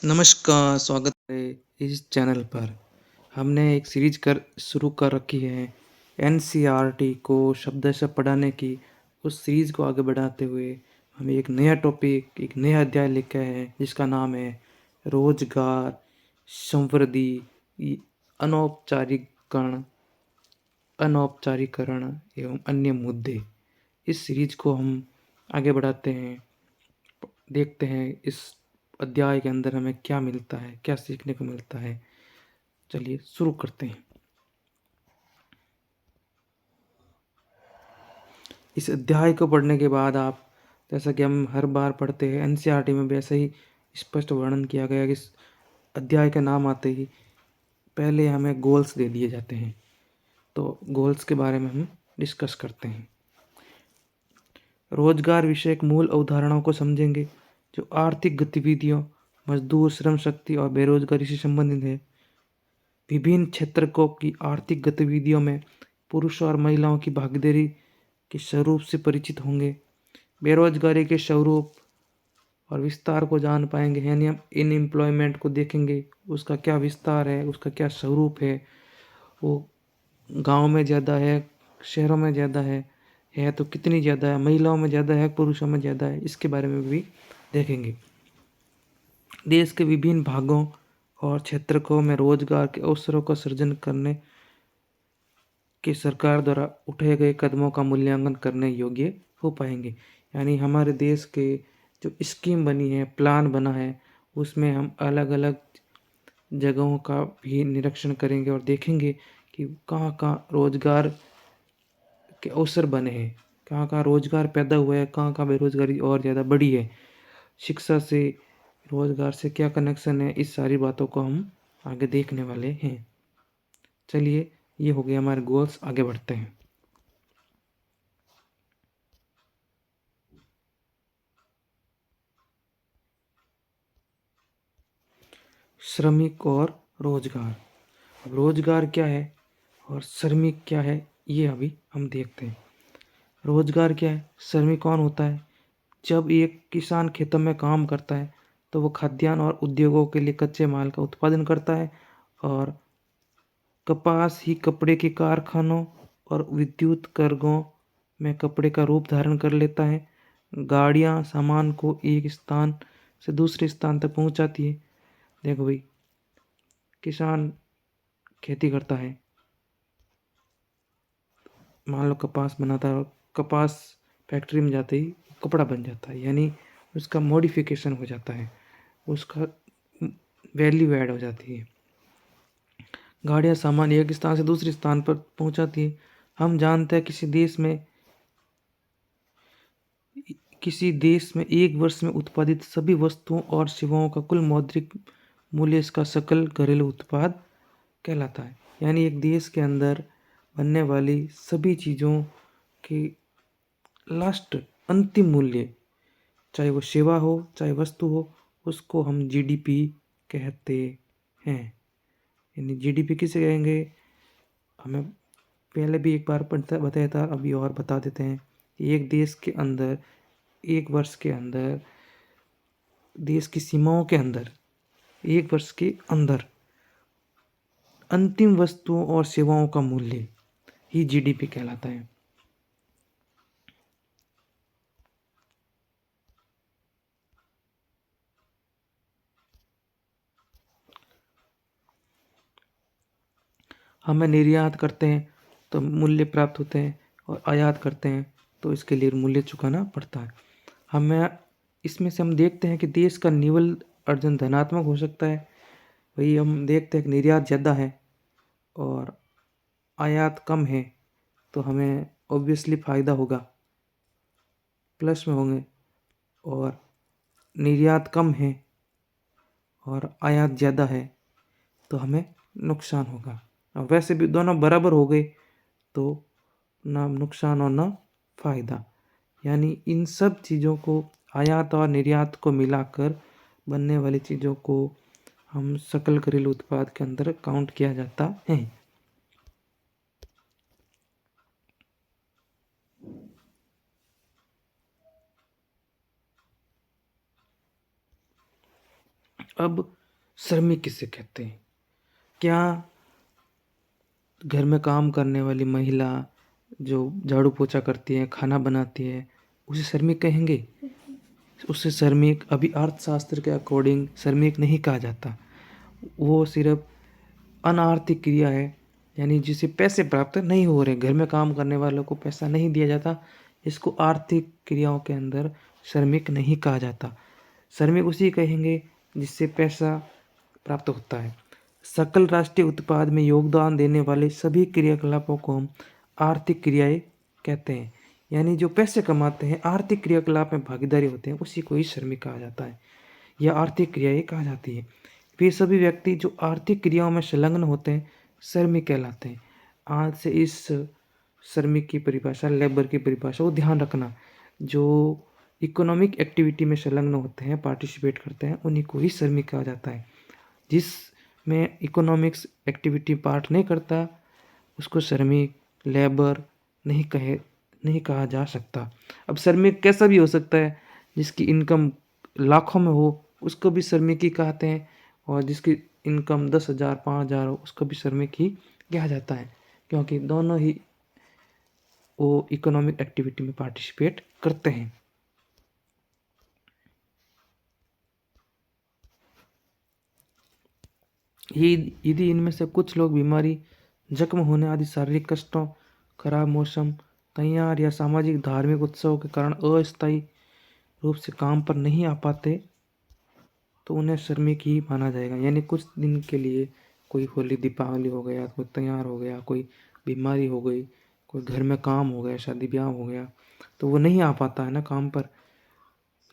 नमस्कार, स्वागत है इस चैनल पर। हमने एक सीरीज शुरू कर रखी है एनसीईआरटी को शब्द से पढ़ाने की। उस सीरीज को आगे बढ़ाते हुए हम एक नया टॉपिक, एक नया अध्याय लेके आए हैं जिसका नाम है रोजगार, समृद्धि, अनौपचारिकरण अनौपचारिकरण एवं अन्य मुद्दे। इस सीरीज को हम आगे बढ़ाते हैं, देखते हैं इस अध्याय के अंदर हमें क्या मिलता है, क्या सीखने को मिलता है। चलिए शुरू करते हैं। इस अध्याय को पढ़ने के बाद आप, जैसा कि हम हर बार पढ़ते हैं, एनसीईआरटी में भी ऐसा ही स्पष्ट वर्णन किया गया कि इस अध्याय का नाम आते ही पहले हमें गोल्स दे दिए जाते हैं। तो गोल्स के बारे में हम डिस्कस करते हैं। रोजगार विषयक मूल अवधारणाओं को समझेंगे जो आर्थिक गतिविधियों, मजदूर, श्रम शक्ति और बेरोजगारी से संबंधित है। विभिन्न क्षेत्रकों की आर्थिक गतिविधियों में पुरुषों और महिलाओं की भागीदारी के स्वरूप से परिचित होंगे। बेरोजगारी के स्वरूप और विस्तार को जान पाएंगे, यानी हम अनएम्प्लॉयमेंट को देखेंगे, उसका क्या विस्तार है, उसका क्या स्वरूप है, वो गांव में ज़्यादा है, शहरों में ज़्यादा है तो कितनी ज़्यादा है, महिलाओं में ज़्यादा है, पुरुषों में ज़्यादा है, इसके बारे में भी देखेंगे। देश के विभिन्न भागों और क्षेत्रकों में रोजगार के अवसरों का सृजन करने के सरकार द्वारा उठाए गए कदमों का मूल्यांकन करने योग्य हो पाएंगे। यानी हमारे देश के जो स्कीम बनी है, प्लान बना है, उसमें हम अलग अलग जगहों का भी निरीक्षण करेंगे और देखेंगे कि कहाँ कहाँ रोजगार के अवसर बने हैं, कहाँ कहाँ रोजगार पैदा हुआ है, कहाँ कहाँ बेरोजगारी और ज़्यादा बढ़ी है, शिक्षा से रोजगार से क्या कनेक्शन है। इस सारी बातों को हम आगे देखने वाले हैं। चलिए, ये हो गया हमारे गोल्स। आगे बढ़ते हैं। श्रमिक और रोजगार। अब रोजगार क्या है और श्रमिक क्या है, ये अभी हम देखते हैं। रोजगार क्या है? श्रमिक कौन होता है? जब एक किसान खेतों में काम करता है तो वो खाद्यान्न और उद्योगों के लिए कच्चे माल का उत्पादन करता है, और कपास ही कपड़े के कारखानों और विद्युत करघों में कपड़े का रूप धारण कर लेता है। गाड़ियाँ सामान को एक स्थान से दूसरे स्थान तक पहुंचाती है। देखो भाई, किसान खेती करता है, मान लो कपास बनाता है, और कपास फैक्ट्री में जाते ही कपड़ा बन जाता है, यानी उसका मॉडिफिकेशन हो जाता है, उसका वैल्यू ऐड हो जाती है। गाड़ियाँ सामान एक स्थान से दूसरे स्थान पर पहुंचाती है। हम जानते हैं किसी देश में एक वर्ष में उत्पादित सभी वस्तुओं और सेवाओं का कुल मौद्रिक मूल्य इसका सकल घरेलू उत्पाद कहलाता है। यानी एक देश के अंदर बनने वाली सभी चीज़ों की लास्ट अंतिम मूल्य, चाहे वो सेवा हो चाहे वस्तु हो, उसको हम जीडीपी कहते हैं। यानी जीडीपी किसे कहेंगे, हमें पहले भी एक बार बताया था, अभी और बता देते हैं। एक देश के अंदर, एक वर्ष के अंदर, देश की सीमाओं के अंदर, एक वर्ष के अंदर अंतिम वस्तुओं और सेवाओं का मूल्य ही जीडीपी कहलाता है। हमें निर्यात करते हैं तो मूल्य प्राप्त होते हैं, और आयात करते हैं तो इसके लिए मूल्य चुकाना पड़ता है। हमें इसमें से हम देखते हैं कि देश का निवल अर्जन धनात्मक हो सकता है। वही हम देखते हैं कि निर्यात ज़्यादा है और आयात कम है, तो हमें ऑब्वियसली फ़ायदा होगा, प्लस में होंगे। और निर्यात कम है और आयात ज़्यादा है तो हमें नुकसान होगा। और वैसे भी दोनों बराबर हो गए तो ना नुकसान और ना फ़ायदा। यानी इन सब चीज़ों को, आयात और निर्यात को मिलाकर बनने वाली चीज़ों को हम सकल घरेलू उत्पाद के अंदर काउंट किया जाता है। अब श्रमिक किसे कहते हैं? क्या घर में काम करने वाली महिला जो झाड़ू पोछा करती है, खाना बनाती है, उसे श्रमिक कहेंगे? उसे श्रमिक अभी अर्थशास्त्र के अकॉर्डिंग श्रमिक नहीं कहा जाता। वो सिर्फ अनार्थिक क्रिया है, यानी जिसे पैसे प्राप्त नहीं हो रहे, घर में काम करने वालों को पैसा नहीं दिया जाता, इसको आर्थिक क्रियाओं के अंदर श्रमिक नहीं कहा जाता। श्रमिक उसी कहेंगे जिससे पैसा प्राप्त होता है। सकल राष्ट्रीय उत्पाद में योगदान देने वाले सभी क्रियाकलापों को हम आर्थिक क्रियाएं कहते हैं। यानी जो पैसे कमाते हैं, आर्थिक क्रियाकलाप में भागीदारी होते हैं, उसी को ही श्रमिक कहा जाता है या आर्थिक क्रियाएं कहा जाती है। वे सभी व्यक्ति जो आर्थिक क्रियाओं में संलग्न होते हैं श्रमिक कहलाते हैं। आज से इस श्रमिक की परिभाषा, लेबर की परिभाषा, वो ध्यान रखना। जो इकोनॉमिक एक्टिविटी में संलग्न होते हैं, पार्टिसिपेट करते हैं, उन्हीं को ही श्रमिक कहा जाता है। जिसमें इकोनॉमिक्स एक्टिविटी पार्ट नहीं करता उसको श्रमिक, लेबर नहीं कहा जा सकता। अब श्रमिक कैसा भी हो सकता है, जिसकी इनकम लाखों में हो उसको भी श्रमिक ही कहते हैं, और जिसकी इनकम 10,000 5,000 हो उसको भी श्रमिक ही कहा जाता है, क्योंकि दोनों ही वो इकोनॉमिक एक्टिविटी में पार्टिसिपेट करते हैं। यदि इनमें से कुछ लोग बीमारी, जख्म होने आदि शारीरिक कष्टों, खराब मौसम, तैयार या सामाजिक धार्मिक उत्सवों के कारण अस्थायी रूप से काम पर नहीं आ पाते तो उन्हें श्रमिक ही माना जाएगा। यानी कुछ दिन के लिए, कोई होली दीपावली हो गया, कोई तैयार हो गया, कोई बीमारी हो गई, कोई घर में काम हो गया, शादी ब्याह हो गया, तो वो नहीं आ पाता है ना काम पर,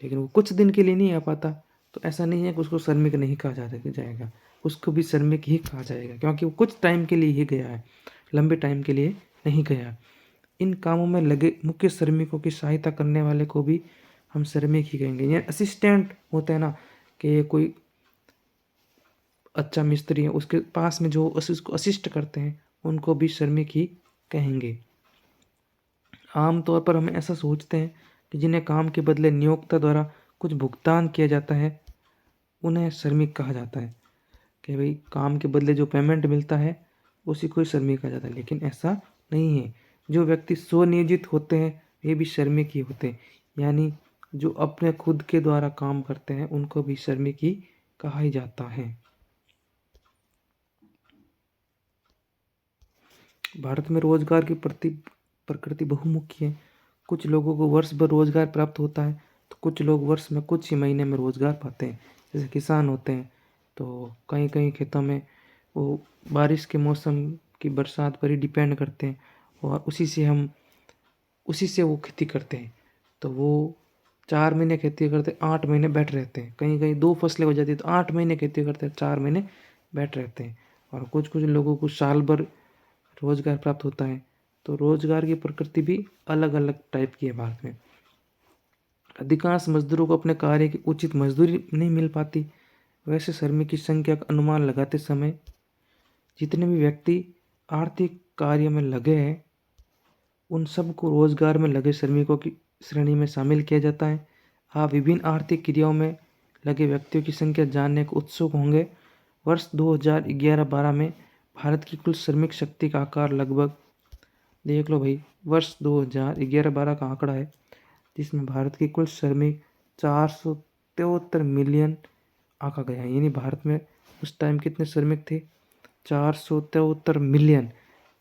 लेकिन वो कुछ दिन के लिए नहीं आ पाता, तो ऐसा नहीं है कि उसको श्रमिक नहीं कहा जाएगा, उसको भी श्रमिक ही कहा जाएगा, क्योंकि वो कुछ टाइम के लिए ही गया है, लंबे टाइम के लिए नहीं गया। इन कामों में लगे मुख्य श्रमिकों की सहायता करने वाले को भी हम श्रमिक ही कहेंगे। यानी असिस्टेंट होते हैं ना, कि कोई अच्छा मिस्त्री है, उसके पास में जो उसको असिस्ट करते हैं उनको भी श्रमिक ही कहेंगे। आमतौर पर हम ऐसा सोचते हैं कि जिन्हें काम के बदले नियोक्ता द्वारा कुछ भुगतान किया जाता है उन्हें श्रमिक कहा जाता है, कि भाई काम के बदले जो पेमेंट मिलता है उसी को ही श्रमिक कहा जाता है, लेकिन ऐसा नहीं है। जो व्यक्ति स्वनियोजित होते हैं वे भी श्रमिक ही होते हैं, यानी जो अपने खुद के द्वारा काम करते हैं उनको भी श्रमिक ही कहा ही जाता है। भारत में रोजगार की प्रकृति बहुमुखी है। कुछ लोगों को वर्ष भर रोजगार प्राप्त होता है, तो कुछ लोग वर्ष में कुछ ही महीने में रोजगार पाते हैं। जैसे किसान होते हैं तो कई कई खेतों में वो बारिश के मौसम की बरसात पर ही डिपेंड करते हैं, और उसी से वो खेती करते हैं। तो वो 4 महीने खेती करते, 8 महीने बैठ रहते हैं। कहीं कहीं 2 फसलें हो जाती है तो 8 महीने खेती करते हैं, 4 महीने बैठ रहते हैं। और कुछ कुछ लोगों को साल भर रोजगार प्राप्त होता है। तो रोजगार की प्रकृति भी अलग अलग टाइप की है भारत में। अधिकांश मजदूरों को अपने कार्य की उचित मजदूरी नहीं मिल पाती। वैसे श्रमिक की संख्या का अनुमान लगाते समय जितने भी व्यक्ति आर्थिक कार्य में लगे हैं उन सबको रोजगार में लगे श्रमिकों की श्रेणी में शामिल किया जाता है। आप विभिन्न आर्थिक क्रियाओं में लगे व्यक्तियों की संख्या जानने को उत्सुक होंगे। वर्ष 2011-12 में भारत की कुल श्रमिक शक्ति का आकार लगभग, देख लो भाई, वर्ष 2011-12 का आंकड़ा है जिसमें भारत की कुल श्रमिक 473 मिलियन आंका गया है। यानी भारत में उस टाइम कितने श्रमिक थे? 473 मिलियन।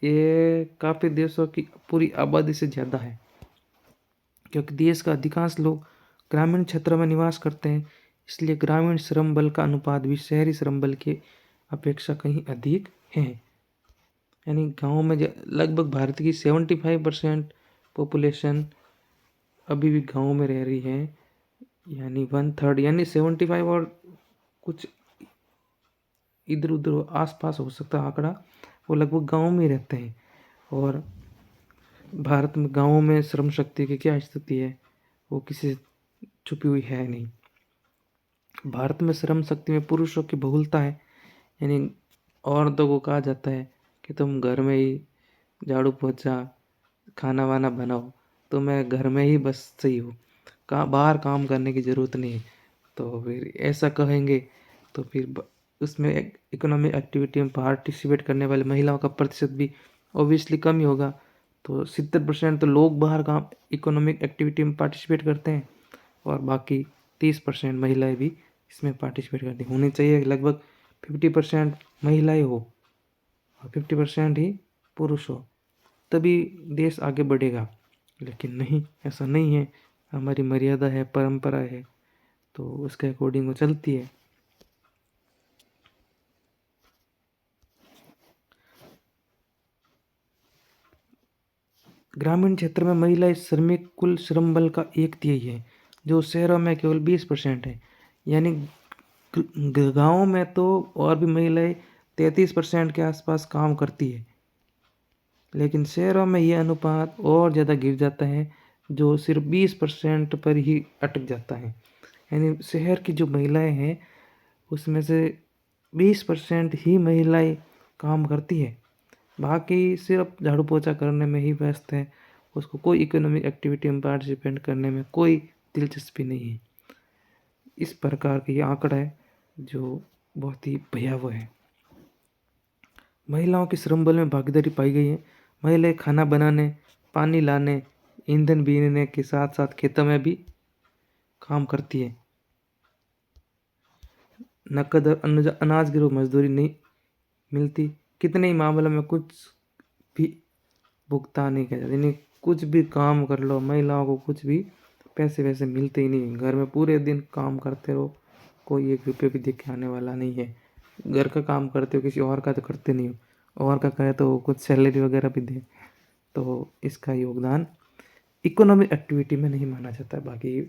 ये काफ़ी देशों की पूरी आबादी से ज़्यादा है, क्योंकि देश का अधिकांश लोग ग्रामीण क्षेत्रों में निवास करते हैं, इसलिए ग्रामीण श्रम बल का अनुपात भी शहरी श्रम बल के अपेक्षा कहीं अधिक है। यानी गाँव में लगभग भारत की 75% पॉपुलेशन अभी भी गाँव में रह रही है, यानी 1/3, यानी 75 और कुछ इधर उधर आसपास हो सकता है आंकड़ा, वो लगभग गाँव में रहते हैं। और भारत में गाँवों में श्रम शक्ति की क्या स्थिति है वो किसी से छुपी हुई है नहीं। भारत में श्रम शक्ति में पुरुषों की बहुलता है, यानी औरतों को कहा जाता है कि तुम घर में ही झाड़ू पोछा खाना वाना बनाओ, तो मैं घर में ही बस सही हूँ, बाहर काम करने की ज़रूरत नहीं है। तो फिर ऐसा कहेंगे तो फिर उसमें इकोनॉमिक एक्टिविटी में पार्टिसिपेट करने वाले महिलाओं का प्रतिशत भी ऑब्वियसली कम ही होगा। तो 70% तो लोग बाहर काम इकोनॉमिक एक्टिविटी में पार्टिसिपेट करते हैं और बाकी 30% महिलाएं भी इसमें पार्टिसिपेट करती होनी चाहिए। लगभग 50% महिलाएं हो और 50% ही पुरुष हो, तभी देश आगे बढ़ेगा। लेकिन नहीं, ऐसा नहीं है। हमारी मर्यादा है, परंपरा है, तो उसके अकॉर्डिंग वो चलती है। ग्रामीण क्षेत्र में महिलाएं श्रमिक कुल श्रम बल का 1/3 है, जो शहरों में केवल 20% है। यानी गाँव में तो और भी महिलाएं 33% के आसपास काम करती है, लेकिन शहरों में यह अनुपात और ज़्यादा गिर जाता है, जो सिर्फ 20% पर ही अटक जाता है। यानी शहर की जो महिलाएं हैं उसमें से 20% ही महिलाएं काम करती है, बाकी सिर्फ झाड़ू पोछा करने में ही व्यस्त है। उसको कोई इकोनॉमिक एक्टिविटी में पार्टिसिपेट करने में कोई दिलचस्पी नहीं है। इस प्रकार का ये आंकड़ा है जो बहुत ही भयावह है। महिलाओं के श्रम बल में भागीदारी पाई गई है। महिलाएं खाना बनाने, पानी लाने, ईंधन बीनने के साथ साथ खेतों में भी काम करती है। नकद और अनाज की मजदूरी नहीं मिलती। कितने ही मामलों में कुछ भी भुगतान नहीं किया जाता, यानी कुछ भी काम कर लो महिलाओं को कुछ भी पैसे वैसे मिलते ही नहीं। घर में पूरे दिन काम करते रहो, कोई 1 रुपये भी देखे आने वाला नहीं है। घर का काम करते हो, किसी और का तो करते नहीं हो। और का करे तो कुछ सैलरी वगैरह भी दे, तो इसका योगदान इकोनॉमिक एक्टिविटी में नहीं माना जाता है। बाकी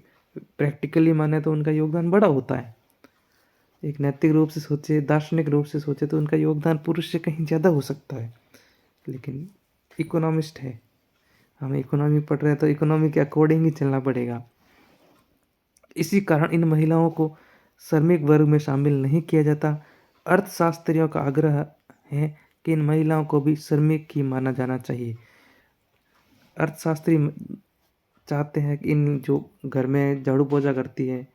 प्रैक्टिकली माने तो उनका योगदान बड़ा होता है। एक नैतिक रूप से सोचे, दार्शनिक रूप से सोचे तो उनका योगदान पुरुष से कहीं ज़्यादा हो सकता है। लेकिन इकोनॉमिस्ट है, हमें इकोनॉमी पढ़ रहे हैं तो इकोनॉमी के अकॉर्डिंग ही चलना पड़ेगा। इसी कारण इन महिलाओं को श्रमिक वर्ग में शामिल नहीं किया जाता। अर्थशास्त्रियों का आग्रह है कि इन महिलाओं को भी श्रमिक ही माना जाना चाहिए। अर्थशास्त्री चाहते हैं कि इन जो घर में झाड़ू पोछा करती है,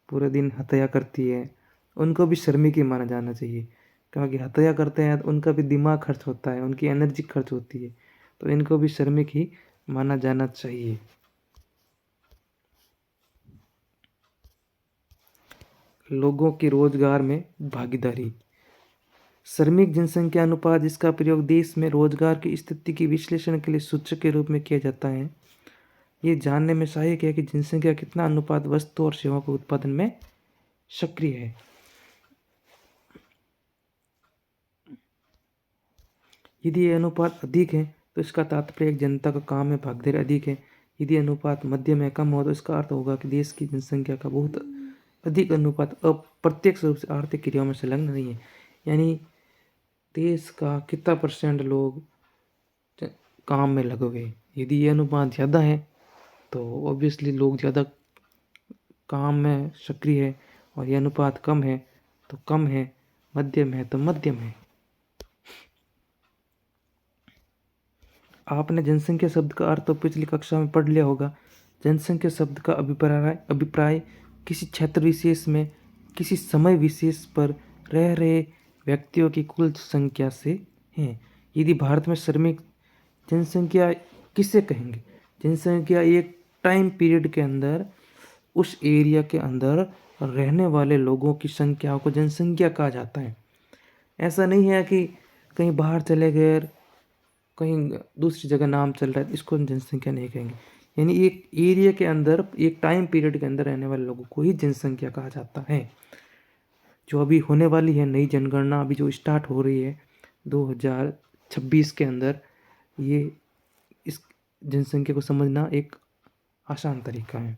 पूरे दिन हत्या करती है, उनको भी श्रमिक ही माना जाना चाहिए। क्योंकि हत्या करते हैं तो उनका भी दिमाग खर्च होता है, उनकी एनर्जी खर्च होती है, तो इनको भी श्रमिक ही माना जाना चाहिए। लोगों की रोजगार में भागीदारी। श्रमिक जनसंख्या अनुपात, जिसका प्रयोग देश में रोजगार की स्थिति की विश्लेषण के लिए सूचक के रूप में किया जाता है, ये जानने में सहायक है कि जनसंख्या कितना अनुपात वस्तु और सेवाओं के उत्पादन में सक्रिय है। यदि ये अनुपात अधिक है तो इसका तात्पर्य एक जनता का काम में भागीदारी अधिक है। यदि अनुपात मध्यम या कम हो तो इसका अर्थ होगा कि देश की जनसंख्या का बहुत अधिक अनुपात अप्रत्यक्ष रूप से आर्थिक क्रियाओं में संलग्न नहीं है। यानी देश का कितना % लोग काम में लगे हुए। यदि ये अनुपात ज़्यादा है तो ऑब्वियसली लोग ज़्यादा काम में सक्रिय है, और ये अनुपात कम है तो कम है, मध्यम है तो मध्यम है। आपने जनसंख्या शब्द का अर्थ तो पिछली कक्षा में पढ़ लिया होगा। जनसंख्या शब्द का अभिप्राय किसी क्षेत्र विशेष में किसी समय विशेष पर रह रहे व्यक्तियों की कुल संख्या से है। यदि भारत में श्रमिक जनसंख्या किसे कहेंगे? जनसंख्या एक टाइम पीरियड के अंदर उस एरिया के अंदर रहने वाले लोगों की संख्या को जनसंख्या कहा जाता है। ऐसा नहीं है कि कहीं बाहर चले गए, कहीं दूसरी जगह नाम चल रहा है, इसको हम जनसंख्या नहीं कहेंगे। यानी एक एरिया के अंदर एक टाइम पीरियड के अंदर रहने वाले लोगों को ही जनसंख्या कहा जाता है। जो अभी होने वाली है नई जनगणना, अभी जो स्टार्ट हो रही है 2026 के अंदर, ये इस जनसंख्या को समझना एक आसान तरीका है।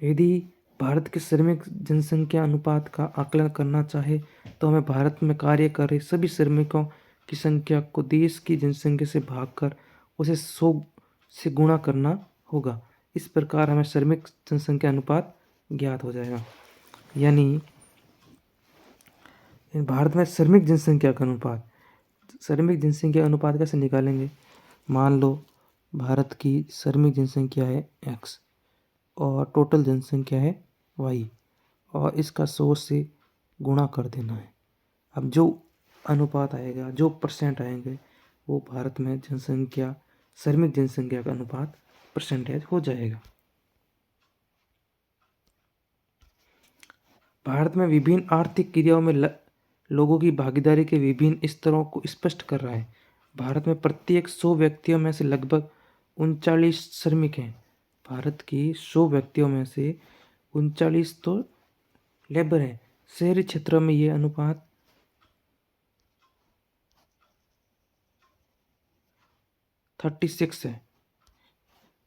यदि भारत के श्रमिक जनसंख्या अनुपात का आकलन करना चाहे तो हमें भारत में कार्य कर रहे सभी श्रमिकों की संख्या को देश की जनसंख्या से भागकर उसे 100 से गुणा करना होगा। इस प्रकार हमें श्रमिक जनसंख्या अनुपात ज्ञात हो जाएगा। यानी भारत में श्रमिक जनसंख्या का अनुपात, श्रमिक जनसंख्या अनुपात कैसे निकालेंगे? मान लो भारत की श्रमिक जनसंख्या है X, और टोटल जनसंख्या है वाई, और इसका 100 से गुणा कर देना है। अब जो अनुपात आएगा, जो परसेंट आएंगे, वो भारत में जनसंख्या, श्रमिक जनसंख्या का अनुपात परसेंटेज हो जाएगा। भारत में विभिन्न आर्थिक क्रियाओं में लोगों की भागीदारी के विभिन्न स्तरों को स्पष्ट कर रहा है। भारत में प्रत्येक 100 व्यक्तियों में से लगभग 39 श्रमिक हैं। भारत की 100 व्यक्तियों में से 39 तो लेबर हैं। शहरी क्षेत्रों में ये अनुपात 36 है,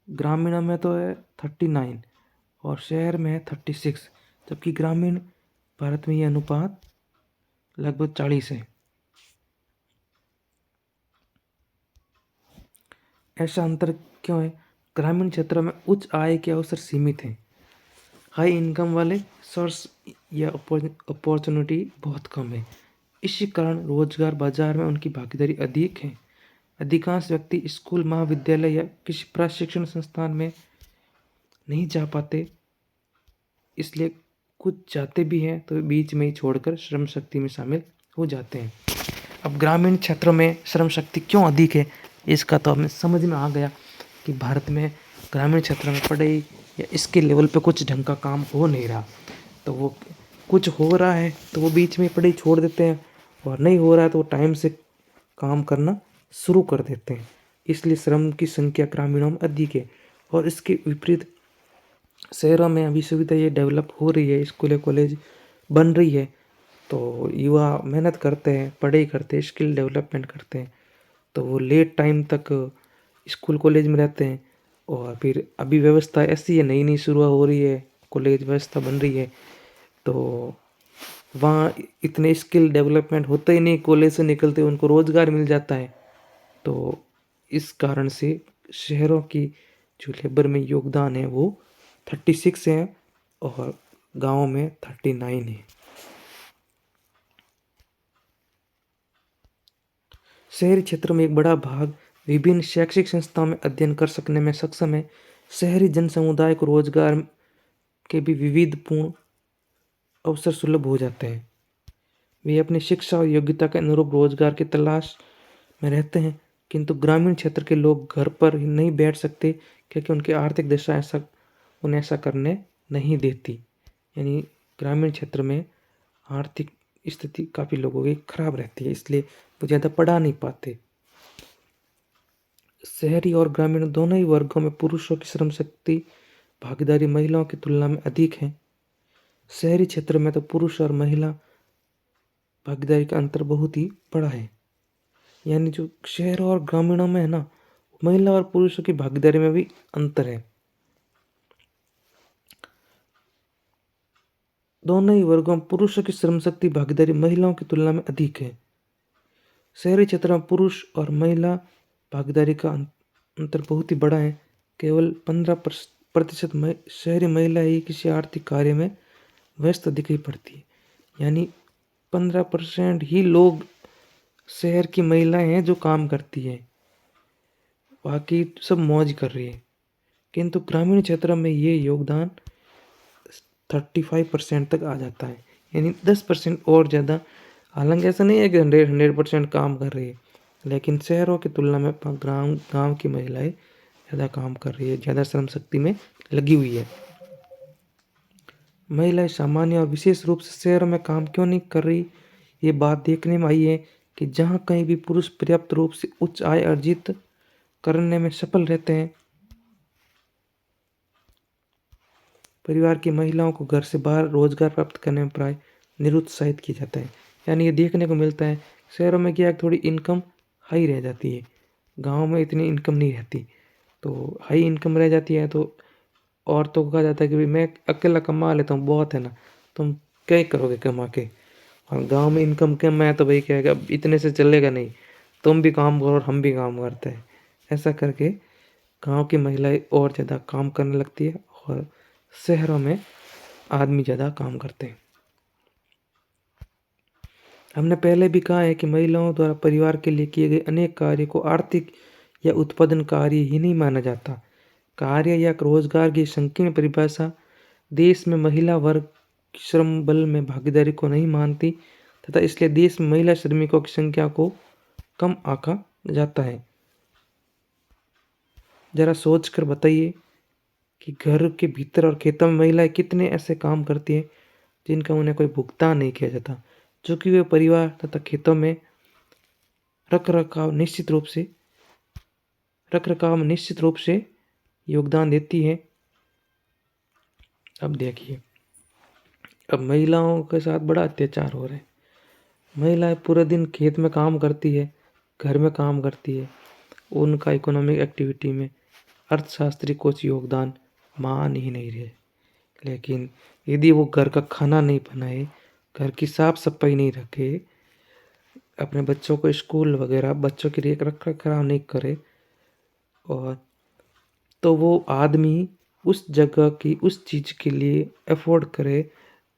ग्रामीण में तो है 39 और शहर में है 36, जबकि ग्रामीण भारत में ये अनुपात लगभग 40 है। ऐसा अंतर क्यों है? ग्रामीण क्षेत्रों में उच्च आय के अवसर सीमित हैं। हाई इनकम वाले सोर्स या अपॉर्चुनिटी बहुत कम है। इसी कारण रोजगार बाजार में उनकी भागीदारी अधिक है। अधिकांश व्यक्ति स्कूल, महाविद्यालय या किसी प्रशिक्षण संस्थान में नहीं जा पाते, इसलिए कुछ जाते भी हैं तो बीच में ही छोड़कर श्रम शक्ति में शामिल हो जाते हैं। अब ग्रामीण क्षेत्रों में श्रम शक्ति क्यों अधिक है, इसका तो हमें समझ में आ गया कि भारत में ग्रामीण क्षेत्रों में पढ़ाई या इसके लेवल पे कुछ ढंग का काम हो नहीं रहा, तो वो कुछ हो रहा है तो वो बीच में पढ़ाई छोड़ देते हैं, और नहीं हो रहा है तो वो टाइम से काम करना शुरू कर देते हैं। इसलिए श्रम की संख्या ग्रामीणों में अधिक है। और इसके विपरीत शहरों में अभी सुविधा ये डेवलप हो रही है, स्कूल कॉलेज बन रही है, तो युवा मेहनत करते हैं, पढ़ाई करते हैं, स्किल डेवलपमेंट करते हैं, तो वो लेट टाइम तक स्कूल कॉलेज में रहते हैं। और फिर अभी व्यवस्था ऐसी है, नई नई शुरू हो रही है, कॉलेज व्यवस्था बन रही है, तो वहाँ इतने स्किल डेवलपमेंट होता ही नहीं, कॉलेज से निकलते उनको रोज़गार मिल जाता है। तो इस कारण से शहरों की जो लेबर में योगदान है वो 36 है और गाँव में 39 है। शहरी क्षेत्र में एक बड़ा भाग विभिन्न शैक्षिक संस्थाओं में अध्ययन कर सकने में सक्षम है। शहरी जन समुदाय को रोजगार के भी विविधपूर्ण अवसर सुलभ हो जाते हैं। वे अपनी शिक्षा और योग्यता के अनुरूप रोजगार की तलाश में रहते हैं, किंतु ग्रामीण क्षेत्र के लोग घर पर ही नहीं बैठ सकते क्योंकि उनकी आर्थिक दशा उन्हें ऐसा करने नहीं देती। यानी ग्रामीण क्षेत्र में आर्थिक स्थिति काफ़ी लोगों की खराब रहती है, इसलिए वो ज़्यादा पढ़ा नहीं पाते। शहरी और ग्रामीण दोनों ही वर्गों में पुरुषों की श्रम शक्ति भागीदारी महिलाओं की तुलना में अधिक है। शहरी क्षेत्र में तो पुरुष और महिला भागीदारी का अंतर बहुत ही बड़ा है। यानी जो शहर और ग्रामीणों में है ना, महिला और पुरुषों की भागीदारी में भी अंतर है। दोनों ही वर्गों में पुरुषों की श्रम शक्ति भागीदारी महिलाओं की तुलना में अधिक है। शहरी क्षेत्र में पुरुष और महिला भागीदारी का अंतर बहुत ही बड़ा है। केवल 15% शहरी महिला ही किसी आर्थिक कार्य में व्यस्त दिखाई पड़ती है। यानी 15% ही लोग शहर की महिलाएं हैं जो काम करती है, बाकी सब मौज कर रही है। किंतु ग्रामीण क्षेत्र में ये योगदान 35% तक आ जाता है, यानी 10% और ज़्यादा। हालांकि ऐसा नहीं है कि 100% काम कर रही है, लेकिन शहरों की तुलना में गांव की महिलाएं ज़्यादा काम कर रही है, ज़्यादा श्रम शक्ति में लगी हुई है। महिलाएं सामान्य और विशेष रूप से शहरों में काम क्यों नहीं कर रही, ये बात देखने में आई है कि जहाँ कहीं भी पुरुष पर्याप्त रूप से उच्च आय अर्जित करने में सफल रहते हैं, परिवार की महिलाओं को घर से बाहर रोजगार प्राप्त करने में प्राय निरुत्साहित किया जाता है। यानी ये देखने को मिलता है शहरों में क्या थोड़ी इनकम हाई रह जाती है, गांव में इतनी इनकम नहीं रहती, तो हाई इनकम रह जाती है तो औरतों को कहा जाता है कि भाई मैं अकेला कमा लेता हूँ, बहुत है ना, तुम क्या करोगे कमा के। और गांव में इनकम कम है तो भाई क्या है, इतने से चलेगा नहीं, तुम भी काम करो और हम भी काम करते हैं। ऐसा करके गांव की महिलाएं और ज़्यादा काम करने लगती है और शहरों में आदमी ज़्यादा काम करते हैं। हमने पहले भी कहा है कि महिलाओं द्वारा परिवार के लिए किए गए अनेक कार्य को आर्थिक या उत्पादन कार्य ही नहीं माना जाता। कार्य या रोजगार की संकीर्ण परिभाषा देश में महिला वर्ग श्रम बल में भागीदारी को नहीं मानती तथा इसलिए देश में महिला श्रमिकों की संख्या को कम आंका जाता है। जरा सोच कर बताइए कि घर के भीतर और खेतों में महिलाएं कितने ऐसे काम करती हैं जिनका उन्हें कोई भुगतान नहीं किया जाता, जो कि वे परिवार तथा खेतों में रख रखाव में निश्चित रूप से योगदान देती है। अब देखिए, अब महिलाओं के साथ बड़ा अत्याचार हो रहा है। महिलाएं पूरा दिन खेत में काम करती है, घर में काम करती है, उनका इकोनॉमिक एक्टिविटी में अर्थशास्त्री कुछ योगदान मान ही नहीं रहे। लेकिन यदि वो घर का खाना नहीं बनाए, घर की साफ सफाई नहीं रखे, अपने बच्चों को स्कूल वगैरह बच्चों की रख रखाव नहीं करे, और तो वो आदमी उस जगह की उस चीज़ के लिए अफोर्ड करे,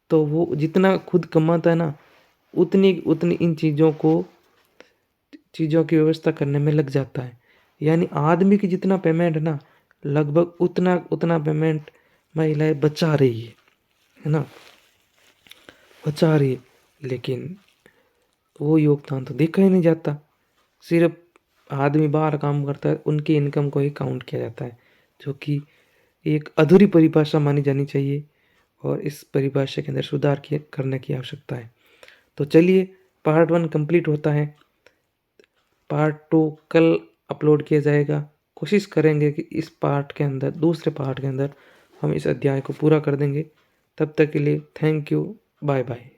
तो वो जितना खुद कमाता है ना, उतनी उतनी इन चीज़ों की व्यवस्था करने में लग जाता है। यानी आदमी की जितना पेमेंट है ना, लगभग उतना उतना पेमेंट महिलाएं बचा रही है ना, बचा रही है। लेकिन वो योगदान तो देखा ही नहीं जाता। सिर्फ आदमी बाहर काम करता है, उनकी इनकम को ही काउंट किया जाता है, जो कि एक अधूरी परिभाषा मानी जानी चाहिए और इस परिभाषा के अंदर सुधार करने की आवश्यकता है। तो चलिए, पार्ट 1 कंप्लीट होता है, पार्ट 2 कल अपलोड किया जाएगा। कोशिश करेंगे कि इस पार्ट के अंदर, दूसरे पार्ट के अंदर हम इस अध्याय को पूरा कर देंगे। तब तक के लिए थैंक यू, बाय बाय।